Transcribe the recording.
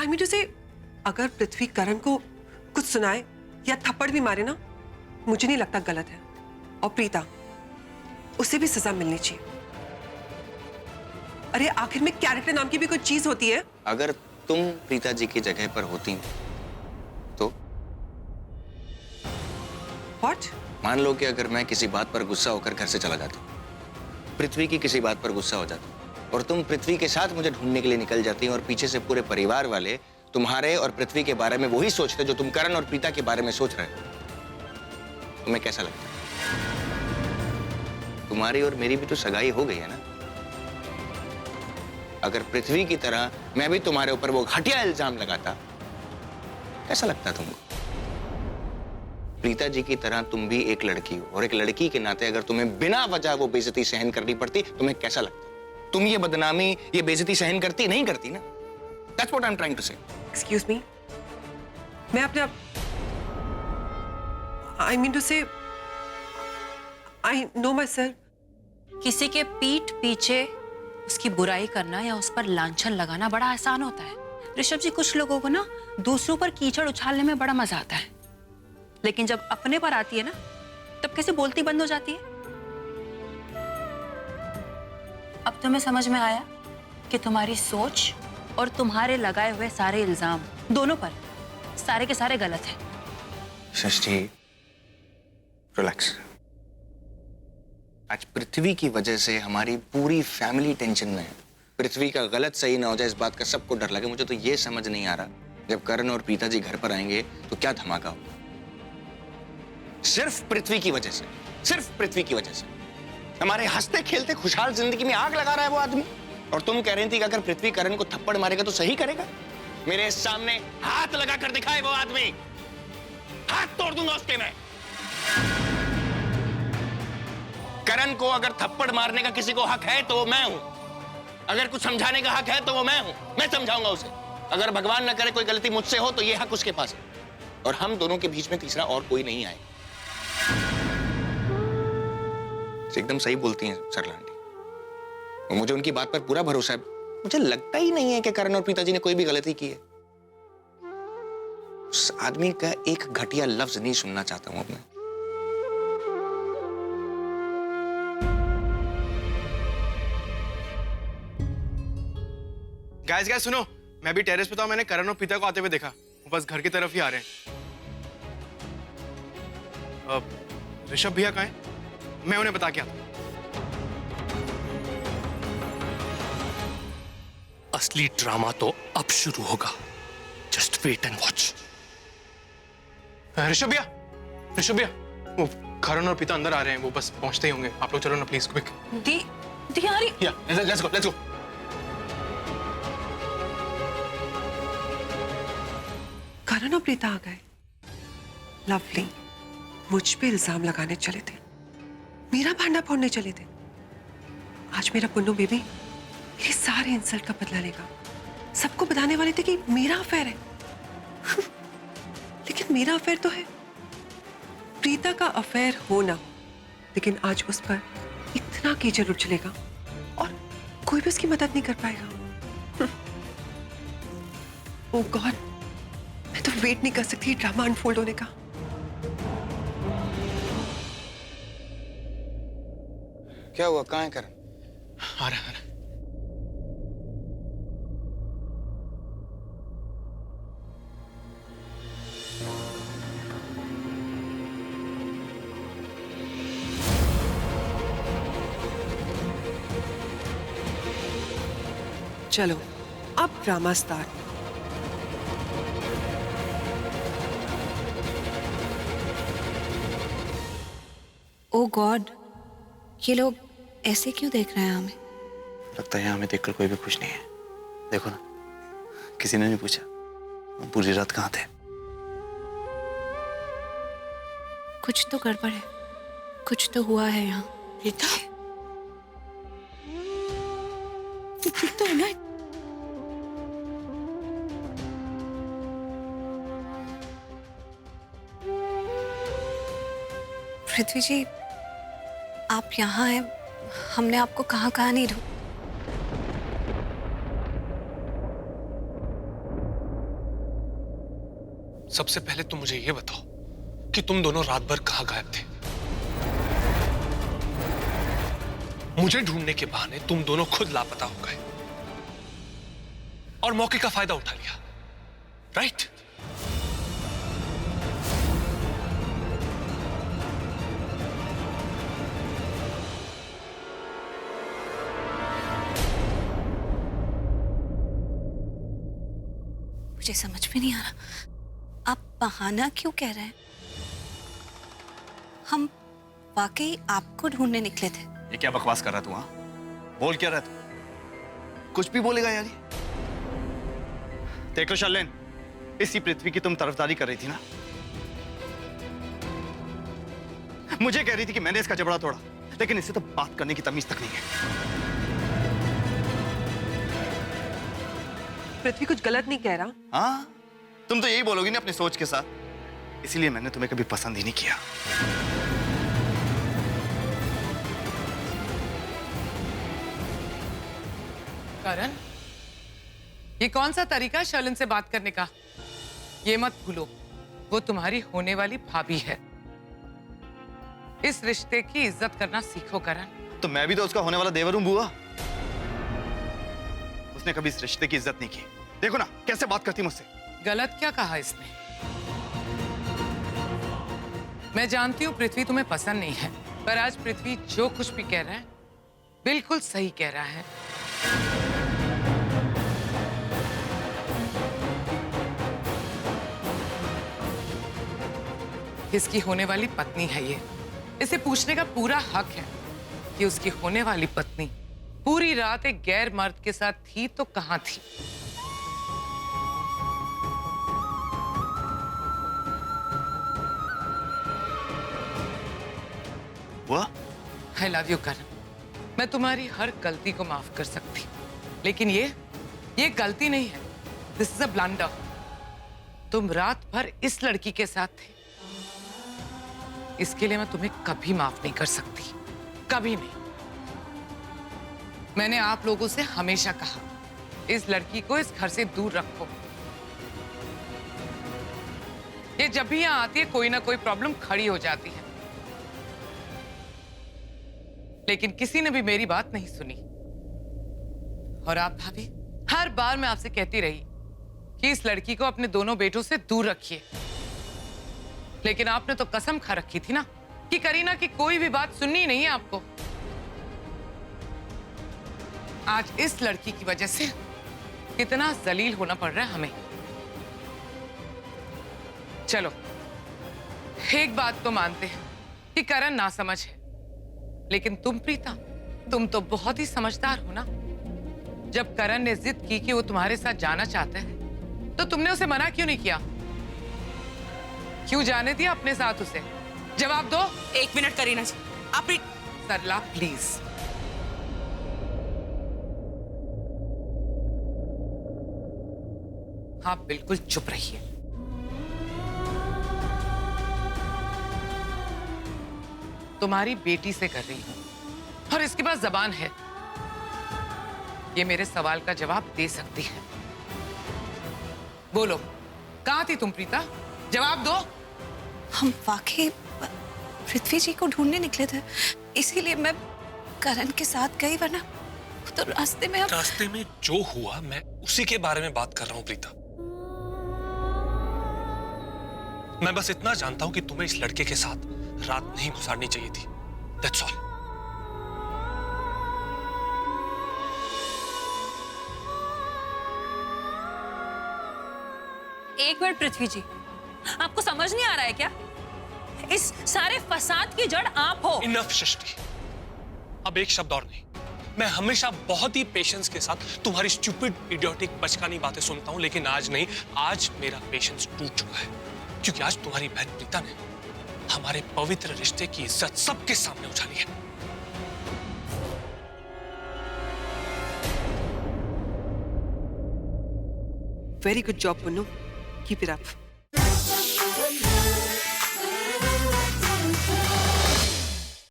I mean to से, अगर पृथ्वी करण को कुछ सुनाए या थप्पड़ भी मारे ना, मुझे नहीं लगता गलत है। और प्रीता, उसे भी सजा मिलनी चाहिए। अरे आखिर में कैरेक्टर नाम की भी कोई चीज होती है। अगर तुम प्रीता जी की जगह पर होती तो? What? मान लो कि अगर मैं किसी बात पर गुस्सा होकर घर से चला जाता, पृथ्वी की किसी बात पर गुस्सा हो जाता, और तुम पृथ्वी के साथ मुझे ढूंढने के लिए निकल जाती, और पीछे से पूरे परिवार वाले तुम्हारे और पृथ्वी के बारे में वही सोचते जो तुम करण और प्रीता के बारे में सोच रहे हो, तुम्हें कैसा लगता? तुम्हारी और मेरी भी तो सगाई हो गई है ना। अगर पृथ्वी की तरह मैं भी तुम्हारे ऊपर वो घटिया इल्जाम लगाता, कैसा लगता तुमको? प्रीता जी की तरह तुम भी एक लड़की हो, और एक लड़की के नाते अगर तुम्हें बिना वजह वो बेइज्जती सहन करनी पड़ती, तुम्हें कैसा लगता? तुम ये बदनामी, ये बेइज्जती सहन करती नहीं करती ना? That's what I'm trying to say. Excuse me? मैं अपने I mean to say, I know myself. किसी के पीठ पीछे उसकी बुराई करना या उस पर लांछन लगाना बड़ा आसान होता है। ऋषभ जी, कुछ लोगों को ना दूसरों पर कीचड़ उछालने में बड़ा मजा आता है, लेकिन जब अपने पर आती है ना, तब कैसे बोलती बंद हो जाती है। अब तुम्हें समझ में आया कि तुम्हारी सोच और तुम्हारे लगाए हुए सारे इल्जाम दोनों पर सारे के सारे गलत हैं। षष्ठी, रिलैक्स। आज पृथ्वी की वजह से हमारी पूरी फैमिली टेंशन में है। पृथ्वी का गलत सही ना हो जाए, इस बात का सबको डर लगे। मुझे तो ये समझ नहीं आ रहा, जब करण और प्रीता जी घर पर आएंगे तो क्या धमाका होगा। सिर्फ पृथ्वी की वजह से, सिर्फ पृथ्वी की वजह से हमारे हंसते खेलते खुशहाल जिंदगी में आग लगा रहा है वो आदमी। और तुम कह रही थी कि अगर पृथ्वी करण को थप्पड़ मारेगा तो सही करेगा। मेरे सामने हाथ लगा कर दिखाए वो आदमी, हाथ तोड़ दूंगा उसके मैं। करण को अगर थप्पड़ मारने का किसी को हक है तो वो मैं हूं, अगर कुछ समझाने का हक है तो वो मैं हूं, मैं समझाऊंगा उसे। अगर भगवान न करे कोई गलती मुझसे हो तो ये हक उसके पास है, और हम दोनों के बीच में तीसरा और कोई नहीं आए। एकदम सही बोलती हैं सरला आंटी, और मुझे उनकी बात पर पूरा भरोसा है। मुझे लगता ही नहीं है कि करण और प्रीता जी ने कोई भी गलती की है। उस आदमी का एक घटिया लफ्ज नहीं सुनना चाहता हूं अब मैं। गाइस सुनो, मैं भी टेरेस पे था, मैंने करण और प्रीता को आते हुए देखा, वो बस घर की तरफ ही आ रहे हैं। ऋषभ भैया कहाँ हैं? मैं उन्हें बता के आता हूं। असली ड्रामा तो अब शुरू होगा, just wait and watch. Rishabh भैया, ऋषभ भैया, वो करण और प्रीता अंदर आ रहे हैं, वो बस पहुंचते ही होंगे। आप लोग चलो ना प्लीज, क्विक। दी आ रही। Let's go, let's go. करण और प्रीता आ गए। लवली, मुझ पे इल्जाम लगाने चले थे, मेरा भांडा फोड़ने चले थे। आज मेरा पुन्नू बेबी मेरे सारे इंसल्ट का बदला लेगा। सबको बताने वाले थे कि मेरा अफेयर है लेकिन मेरा अफेयर तो है। प्रीता का अफेयर हो ना, लेकिन आज उस पर इतना कीचड़ उछलेगा और कोई भी उसकी मदद नहीं कर पाएगा। ओह गॉड, मैं तो वेट नहीं कर सकती ड्रामा अनफोल्ड होने का। क्या हुआ, कहाँ है करण? आ रहा है। चलो अब ड्रामा स्टार्ट। ओह गॉड, ये लोग ऐसे क्यों देख रहे हैं हमें? लगता है हमें देखकर कोई भी खुश नहीं है। देखो ना, किसी ने नहीं पूछा पूरी रात कहाँ थे। कुछ तो गड़बड़ है, कुछ तो हुआ है यहाँ। प्रीता, तो है ना, पृथ्वी जी आप यहाँ हैं, हमने आपको कहाँ कहाँ नहीं ढूंढा। सबसे पहले तुम मुझे ये बताओ कि तुम दोनों रात भर कहां गायब थे? मुझे ढूंढने के बहाने तुम दोनों खुद लापता हो गए और मौके का फायदा उठा लिया, राइट? मुझे समझ में नहीं आ रहा, आप बहाना क्यों कह रहे हैं? हम वाकई आपको ढूंढने निकले थे। ये क्या बकवास कर रहा तू? हाँ, बोल क्या रहा तू? कुछ भी बोलेगा यार ये। देखो शर्लेन, इसी पृथ्वी की तुम तरफदारी कर रही थी ना? मुझे कह रही थी कि मैंने इसका जबड़ा तोड़ा, लेकिन इससे तो बात करने की तमीज तक नहीं है। पृथ्वी कुछ गलत नहीं कह रहा। हाँ, तुम तो यही बोलोगी ना अपनी सोच के साथ, इसीलिए मैंने तुम्हें कभी पसंद ही नहीं किया। करण, ये कौन सा तरीका है शर्लिन से बात करने का? ये मत भूलो, वो तुम्हारी होने वाली भाभी है। इस रिश्ते की इज्जत करना सीखो करण। तो मैं भी तो उसका होने वाला देवर हूं बुआ। उसने कभी इस रिश्ते की इज्जत नहीं की। देखो ना कैसे बात करती मुझसे। गलत क्या कहा इसने? मैं जानती हूँ पृथ्वी तुम्हें पसंद नहीं है, पर आज पृथ्वी जो कुछ भी कह रहा है बिल्कुल सही कह रहा है। इसकी होने वाली पत्नी है ये। इसे पूछने का पूरा हक है कि उसकी होने वाली पत्नी पूरी रात एक गैर मर्द के साथ थी तो कहां थी। बुआ, आई लव यू करण। मैं तुम्हारी हर गलती को माफ कर सकती, लेकिन ये गलती नहीं है। This is a blunder. तुम रात भर इस लड़की के साथ थे, इसके लिए मैं तुम्हें कभी माफ नहीं कर सकती, कभी नहीं। मैंने आप लोगों से हमेशा कहा, इस लड़की को इस घर से दूर रखो। ये जब भी यहां आती है कोई ना कोई प्रॉब्लम खड़ी हो जाती है, लेकिन किसी ने भी मेरी बात नहीं सुनी। और आप भाभी, हर बार मैं आपसे कहती रही कि इस लड़की को अपने दोनों बेटों से दूर रखिए, लेकिन आपने तो कसम खा रखी थी ना कि करीना की कोई भी बात सुननी नहीं है आपको। आज इस लड़की की वजह से कितना जलील होना पड़ रहा है हमें। चलो, एक बात तो मानते हैं कि करण नासमझ है, लेकिन तुम प्रीता, तुम तो बहुत ही समझदार हो ना। जब करण ने जिद की कि वो तुम्हारे साथ जाना चाहता है, तो तुमने उसे मना क्यों नहीं किया? क्यों जाने दिया अपने साथ उसे? जवाब दो। 1 मिनट करीना जी, आप सरला प्लीज। आप बिल्कुल चुप रहिए। तुम्हारी बेटी से कर रही हूं और इसके पास जबान है, ये मेरे सवाल का जवाब दे सकती है। बोलो, कहां थी तुम प्रीता? जवाब दो। हम वाकई पृथ्वी जी को ढूंढने निकले थे, इसीलिए मैं करण के साथ गई, वरना तो रास्ते में जो हुआ मैं उसी के बारे में बात कर रहा हूं प्रीता। मैं बस इतना जानता हूं कि तुम्हें इस लड़के के साथ रात नहीं गुजारनी चाहिए थी। That's all. एक मिनट पृथ्वी जी, आपको समझ नहीं आ रहा है क्या? इस सारे फसाद की जड़ आप हो। इनफ सृष्टि, अब एक शब्द और नहीं। मैं हमेशा बहुत ही पेशेंस के साथ तुम्हारी स्टूपिड इडियोटिक बचकानी बातें सुनता हूं, लेकिन आज नहीं। आज मेरा पेशेंस टूट चुका है, क्योंकि आज तुम्हारी बहन प्रीता ने हमारे पवित्र रिश्ते की इज्जत सबके सामने उछाली है। Very good job Punnu, keep it up.